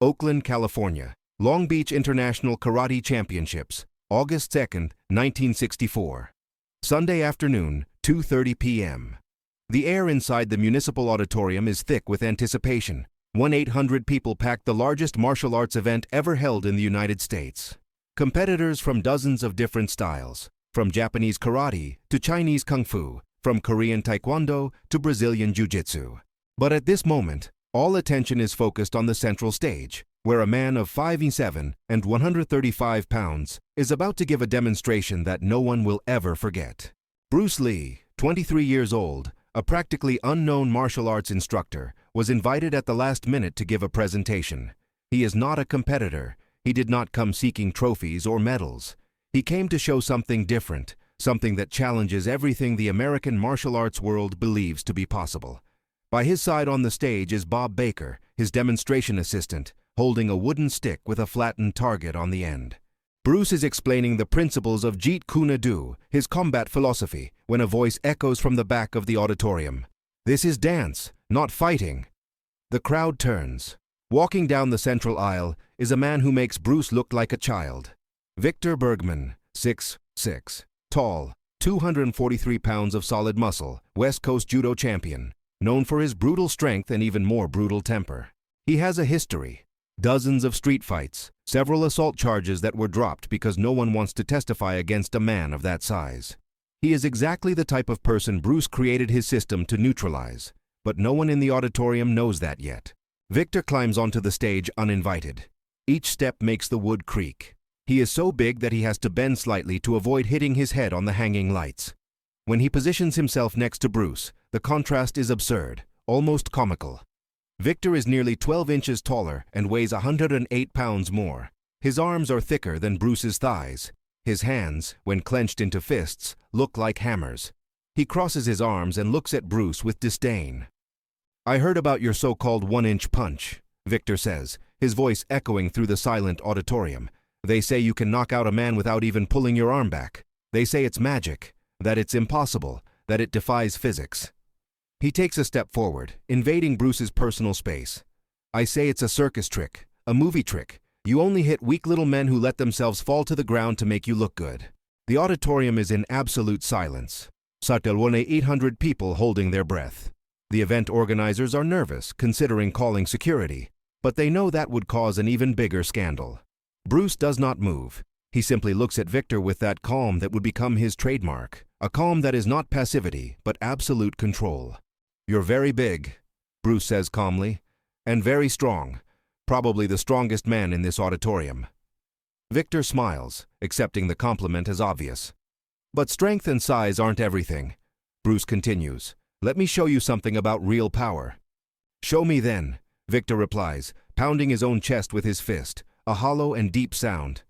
Oakland, California. Long Beach International Karate Championships, August 2nd, 1964. Sunday afternoon, 2:30 p.m. The air inside the municipal auditorium is thick with anticipation. 1,800 people packed the largest martial arts event ever held in the United States. Competitors from dozens of different styles, from Japanese karate to Chinese kung fu, from Korean taekwondo to Brazilian jiu-jitsu. But at this moment, all attention is focused on the central stage, where a man of 5'7" and 135 pounds is about to give a demonstration that no one will ever forget. Bruce Lee, 23 years old, a practically unknown martial arts instructor, was invited at the last minute to give a presentation. He is not a competitor. He did not come seeking trophies or medals. He came to show something different, something that challenges everything the American martial arts world believes to be possible. By his side on the stage is Bob Baker, his demonstration assistant, holding a wooden stick with a flattened target on the end. Bruce is explaining the principles of Jeet Kune Do, his combat philosophy, when a voice echoes from the back of the auditorium. "This is dance, not fighting." The crowd turns. Walking down the central aisle is a man who makes Bruce look like a child. Victor Bergman, 6'6", tall, 243 pounds of solid muscle, West Coast judo champion, known for his brutal strength and even more brutal temper. He has a history. Dozens of street fights, several assault charges that were dropped because no one wants to testify against a man of that size. He is exactly the type of person Bruce created his system to neutralize, but no one in the auditorium knows that yet. Victor climbs onto the stage uninvited. Each step makes the wood creak. He is so big that he has to bend slightly to avoid hitting his head on the hanging lights. When he positions himself next to Bruce, the contrast is absurd, almost comical. Victor is nearly 12 inches taller and weighs 108 pounds more. His arms are thicker than Bruce's thighs. His hands, when clenched into fists, look like hammers. He crosses his arms and looks at Bruce with disdain. "I heard about your so-called one-inch punch," Victor says, his voice echoing through the silent auditorium. "They say you can knock out a man without even pulling your arm back. They say it's magic, that it's impossible, that it defies physics." He takes a step forward, invading Bruce's personal space. "I say it's a circus trick, a movie trick. You only hit weak little men who let themselves fall to the ground to make you look good." The auditorium is in absolute silence. 800 people holding their breath. The event organizers are nervous, considering calling security, but they know that would cause an even bigger scandal. Bruce does not move. He simply looks at Victor with that calm that would become his trademark, a calm that is not passivity, but absolute control. "You're very big," Bruce says calmly, "and very strong, probably the strongest man in this auditorium." Victor smiles, accepting the compliment as obvious. "But strength and size aren't everything," Bruce continues. "Let me show you something about real power." "Show me then," Victor replies, pounding his own chest with his fist, a hollow and deep sound.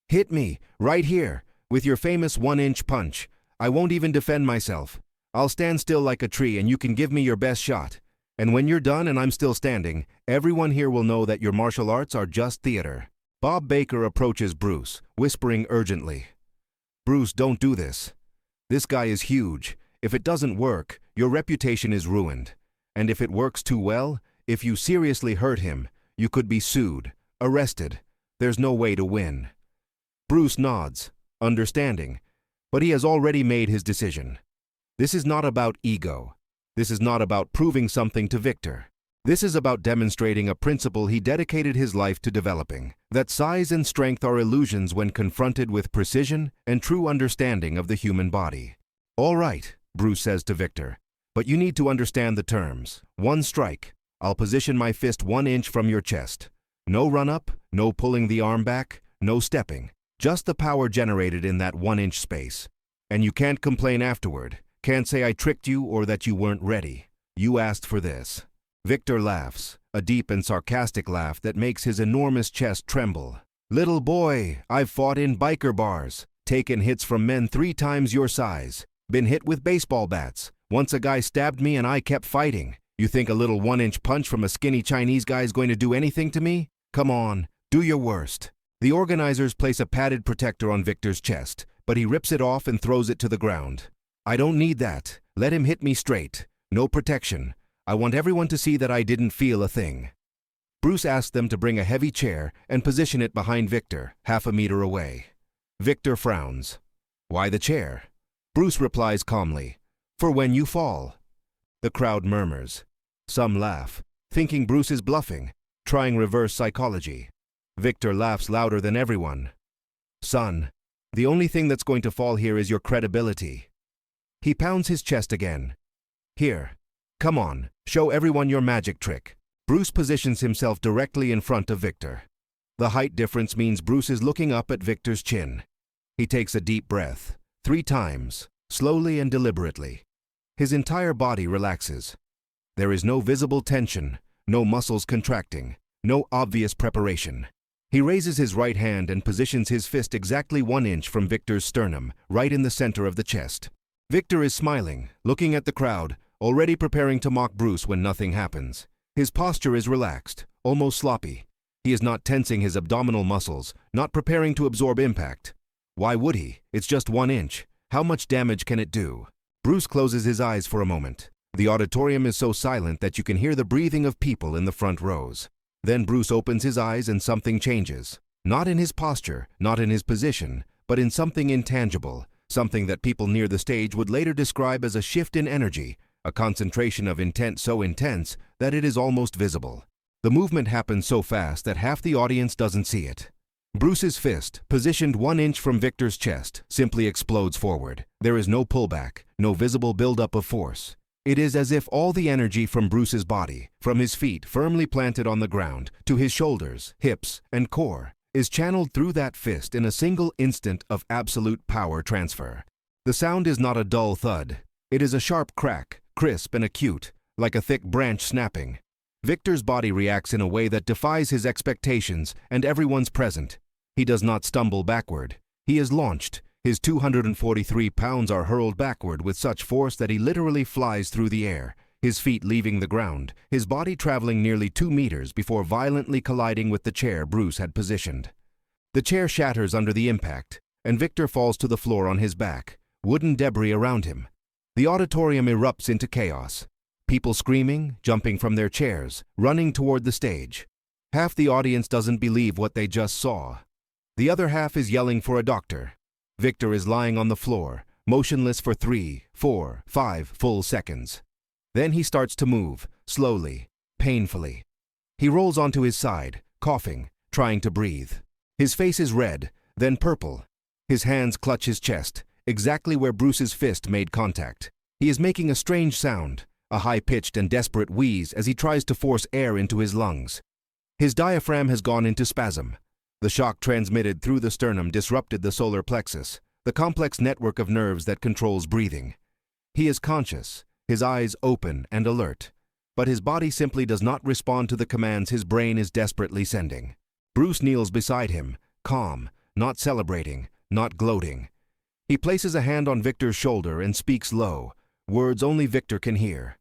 "Hit me, right here, with your famous one-inch punch. I won't even defend myself. I'll stand still like a tree and you can give me your best shot. And when you're done and I'm still standing, everyone here will know that your martial arts are just theater." Bob Baker approaches Bruce, whispering urgently. "Bruce, don't do this. This guy is huge. If it doesn't work, your reputation is ruined. And if it works too well, if you seriously hurt him, you could be sued, arrested. There's no way to win." Bruce nods, understanding, but he has already made his decision. This is not about ego. This is not about proving something to Victor. This is about demonstrating a principle he dedicated his life to developing, that size and strength are illusions when confronted with precision and true understanding of the human body. "All right," Bruce says to Victor, "but you need to understand the terms. One strike. I'll position my fist 1 inch from your chest. No run-up, no pulling the arm back, no stepping. Just the power generated in that 1-inch space. And you can't complain afterward. Can't say I tricked you or that you weren't ready. You asked for this." Victor laughs, a deep and sarcastic laugh that makes his enormous chest tremble. "Little boy, I've fought in biker bars, taken hits from men 3 times your size, been hit with baseball bats. Once a guy stabbed me and I kept fighting. You think a little 1-inch punch from a skinny Chinese guy is going to do anything to me? Come on, do your worst." The organizers place a padded protector on Victor's chest, but he rips it off and throws it to the ground. "I don't need that. Let him hit me straight. No protection. I want everyone to see that I didn't feel a thing." Bruce asks them to bring a heavy chair and position it behind Victor, half a meter away. Victor frowns. Why the chair? Bruce replies calmly, for when you fall. The crowd murmurs. Some laugh, thinking Bruce is bluffing, trying reverse psychology. Victor laughs louder than everyone. Son, the only thing that's going to fall here is your credibility. He pounds his chest again. Here, come on, show everyone your magic trick. Bruce positions himself directly in front of Victor. The height difference means Bruce is looking up at Victor's chin. He takes a deep breath, 3 times, slowly and deliberately. His entire body relaxes. There is no visible tension, no muscles contracting, no obvious preparation. He raises his right hand and positions his fist exactly 1 inch from Victor's sternum, right in the center of the chest. Victor is smiling, looking at the crowd, already preparing to mock Bruce when nothing happens. His posture is relaxed, almost sloppy. He is not tensing his abdominal muscles, not preparing to absorb impact. Why would he? It's just 1 inch. How much damage can it do? Bruce closes his eyes for a moment. The auditorium is so silent that you can hear the breathing of people in the front rows. Then Bruce opens his eyes and something changes. Not in his posture, not in his position, but in something intangible, something that people near the stage would later describe as a shift in energy, a concentration of intent so intense that it is almost visible. The movement happens so fast that half the audience doesn't see it. Bruce's fist, positioned 1 inch from Victor's chest, simply explodes forward. There is no pullback, no visible buildup of force. It is as if all the energy from Bruce's body, from his feet firmly planted on the ground, to his shoulders, hips, and core, is channeled through that fist in a single instant of absolute power transfer. The sound is not a dull thud. It is a sharp crack, crisp and acute, like a thick branch snapping. Victor's body reacts in a way that defies his expectations and everyone's present. He does not stumble backward. He is launched. His 243 pounds are hurled backward with such force that he literally flies through the air, his feet leaving the ground, his body traveling nearly 2 meters before violently colliding with the chair Bruce had positioned. The chair shatters under the impact, and Victor falls to the floor on his back, wooden debris around him. The auditorium erupts into chaos. People screaming, jumping from their chairs, running toward the stage. Half the audience doesn't believe what they just saw. The other half is yelling for a doctor. Victor is lying on the floor, motionless for 3, 4, 5 full seconds. Then he starts to move, slowly, painfully. He rolls onto his side, coughing, trying to breathe. His face is red, then purple. His hands clutch his chest, exactly where Bruce's fist made contact. He is making a strange sound, a high-pitched and desperate wheeze as he tries to force air into his lungs. His diaphragm has gone into spasm. The shock transmitted through the sternum disrupted the solar plexus, the complex network of nerves that controls breathing. He is conscious, his eyes open and alert, but his body simply does not respond to the commands his brain is desperately sending. Bruce kneels beside him, calm, not celebrating, not gloating. He places a hand on Victor's shoulder and speaks low, words only Victor can hear.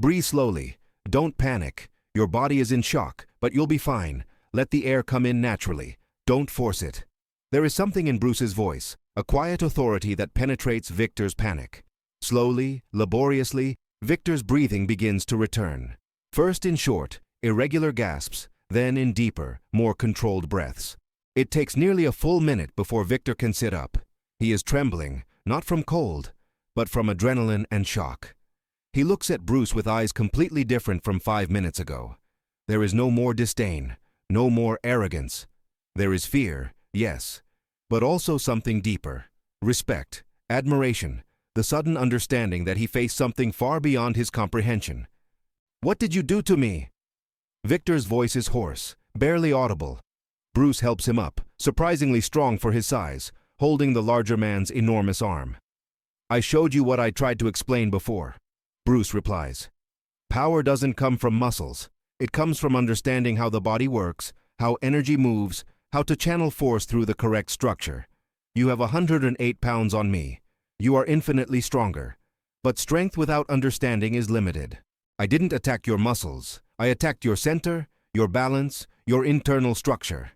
Breathe slowly. Don't panic. Your body is in shock, but you'll be fine. Let the air come in naturally. Don't force it. There is something in Bruce's voice, a quiet authority that penetrates Victor's panic. Slowly, laboriously, Victor's breathing begins to return. First in short, irregular gasps, then in deeper, more controlled breaths. It takes nearly a full minute before Victor can sit up. He is trembling, not from cold, but from adrenaline and shock. He looks at Bruce with eyes completely different from 5 minutes ago. There is no more disdain, no more arrogance. There is fear, yes, but also something deeper. Respect, admiration, the sudden understanding that he faced something far beyond his comprehension. "What did you do to me?" Victor's voice is hoarse, barely audible. Bruce helps him up, surprisingly strong for his size, holding the larger man's enormous arm. "I showed you what I tried to explain before," Bruce replies. "Power doesn't come from muscles. It comes from understanding how the body works, how energy moves, how to channel force through the correct structure. You have 108 pounds on me. You are infinitely stronger. But strength without understanding is limited. I didn't attack your muscles. I attacked your center, your balance, your internal structure."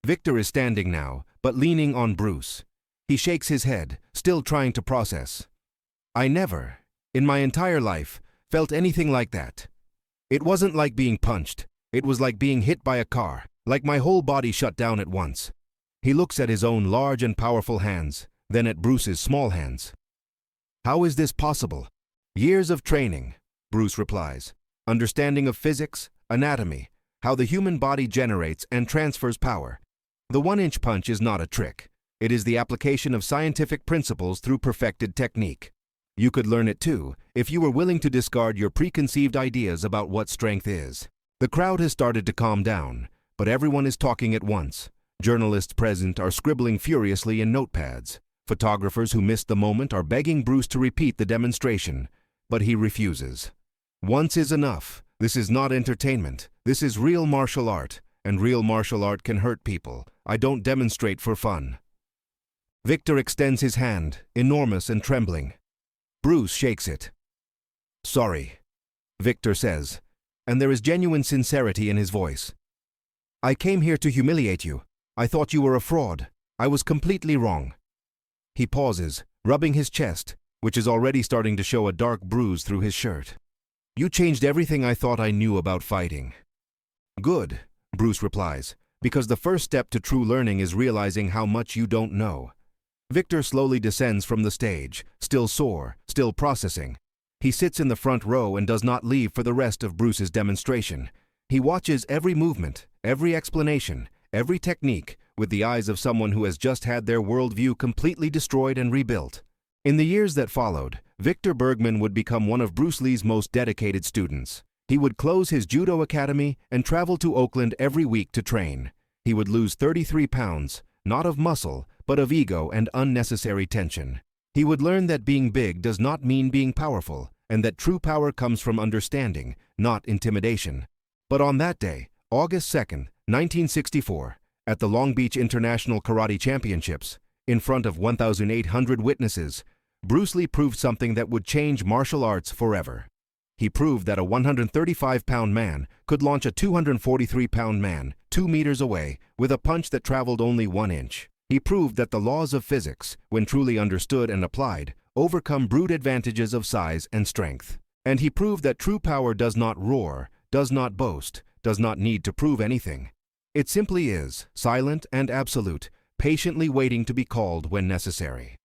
Victor is standing now, but leaning on Bruce. He shakes his head, still trying to process. "I never, in my entire life, felt anything like that. It wasn't like being punched. It was like being hit by a car, like my whole body shut down at once. He looks at his own large and powerful hands, then at Bruce's small hands. How is this possible? Years of training, Bruce replies. Understanding of physics, anatomy, how the human body generates and transfers power. The one-inch punch is not a trick. It is the application of scientific principles through perfected technique. You could learn it too, if you were willing to discard your preconceived ideas about what strength is. The crowd has started to calm down, but everyone is talking at once. Journalists present are scribbling furiously in notepads. Photographers who missed the moment are begging Bruce to repeat the demonstration, but he refuses. Once is enough. This is not entertainment. This is real martial art, and real martial art can hurt people. I don't demonstrate for fun. Victor extends his hand, enormous and trembling. Bruce shakes it. Sorry, Victor says, and there is genuine sincerity in his voice. I came here to humiliate you. I thought you were a fraud. I was completely wrong. He pauses, rubbing his chest, which is already starting to show a dark bruise through his shirt. You changed everything I thought I knew about fighting. Good, Bruce replies, because the first step to true learning is realizing how much you don't know. Victor slowly descends from the stage, still sore, still processing. He sits in the front row and does not leave for the rest of Bruce's demonstration. He watches every movement, every explanation, every technique with the eyes of someone who has just had their worldview completely destroyed and rebuilt. In the years that followed, Victor Bergman would become one of Bruce Lee's most dedicated students. He would close his judo academy and travel to Oakland every week to train. He would lose 33 pounds, not of muscle, but of ego and unnecessary tension. He would learn that being big does not mean being powerful, and that true power comes from understanding, not intimidation. But on that day, August 2nd, 1964, at the Long Beach International Karate Championships, in front of 1,800 witnesses, Bruce Lee proved something that would change martial arts forever. He proved that a 135-pound man could launch a 243-pound man 2 meters away with a punch that traveled only 1 inch. He proved that the laws of physics, when truly understood and applied, overcome brute advantages of size and strength. And he proved that true power does not roar, does not boast, does not need to prove anything. It simply is, silent and absolute, patiently waiting to be called when necessary.